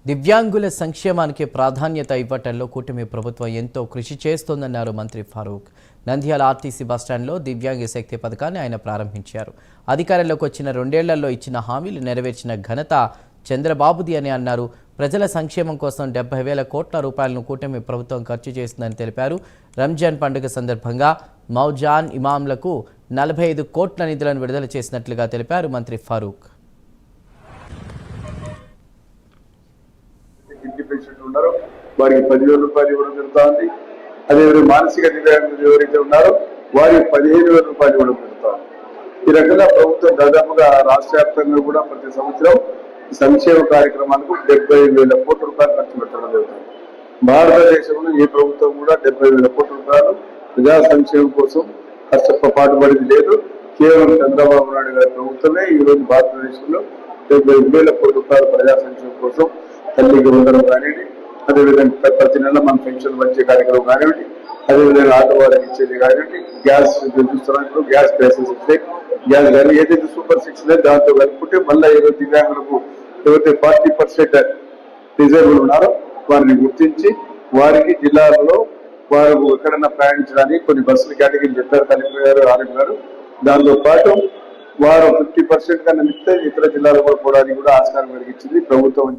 దివ్యాంగుల సంక్షేమానికి ప్రాధాన్యత ఇవ్వటంలో కూటమి ప్రభుత్వం ఎంతో కృషి చేస్తోందన్నారు మంత్రి ఫారూక్. నంద్యాల ఆర్టీసీ బస్టాండ్లో దివ్యాంగ శక్తి పథకాన్ని ఆయన ప్రారంభించారు. అధికారంలోకి వచ్చిన 2 ఏళ్లలో ఇచ్చిన హామీలు నెరవేర్చిన ఘనత చంద్రబాబుది అని అన్నారు. ప్రజల సంక్షేమం కోసం 70,000 కోట్ల రూపాయలను కూటమి ప్రభుత్వం ఖర్చు చేస్తుందని తెలిపారు. రంజాన్ పండుగ సందర్భంగా మౌజాన్ ఇమాంలకు 45 కోట్ల నిధులను విడుదల చేసినట్లుగా తెలిపారు మంత్రి ఫారూక్. ఉన్నారో వారికి 10,000 రూపాయలు ఇవ్వడం జరుగుతుంది. అదేవిధంగా మానసిక దివ్యాంగులు ఎవరైతే ఉన్నారో వారికి 15,000 రూపాయలు ఇవ్వడం జరుగుతుంది. ఈ రకంగా ప్రభుత్వం దాదాపుగా రాష్ట్ర వ్యాప్తంగా కూడా ప్రతి సంవత్సరం సంక్షేమ కార్యక్రమాలకు 70,000 కోట్ల రూపాయలు ఖర్చు పెట్టడం జరుగుతుంది. భారతదేశంలో ఏ ప్రభుత్వం కూడా 70,000 కోట్ల రూపాయలు ప్రజా సంక్షేమం కోసం పాటుపడింది లేదు. కేవలం చంద్రబాబు నాయుడు గారి ప్రభుత్వమే ఈ రోజు భారతదేశంలో 70,000 కోట్ల రూపాయల ప్రజా సంక్షేమం కోసం తల్లికి వందనం కానివ్వండి, అదేవిధంగా ప్రతి నెల మన పెన్షన్ వచ్చే కార్యక్రమం కానివ్వండి, అదేవిధంగా ఆటో వాళ్ళకి ఇచ్చేది కానివ్వండి, గ్యాస్ చూస్తున్నప్పుడు గ్యాస్ ప్రైసెస్ ఇస్తే గ్యాస్ కానీ ఏదైతే సూపర్ 6 దాంతో కలుపుకుంటే మళ్ళీ ఈరోజు దివ్యాంగులకు ఎవరైతే 40% రిజర్వ్లు ఉన్నారో వారిని గుర్తించి వారికి జిల్లాలలో వారు ఎక్కడన్నా ప్రయాణించడానికి కొన్ని బస్సులు కేటగిరీలు చెప్పారు కలెక్టర్ గారు, ఆర్ఎం గారు. దాంతో పాటు వారు 50% కన్నా మిగితే ఇతర జిల్లాలో కూడా పోవడానికి కూడా ఆస్కారం కలిగించింది ప్రభుత్వం.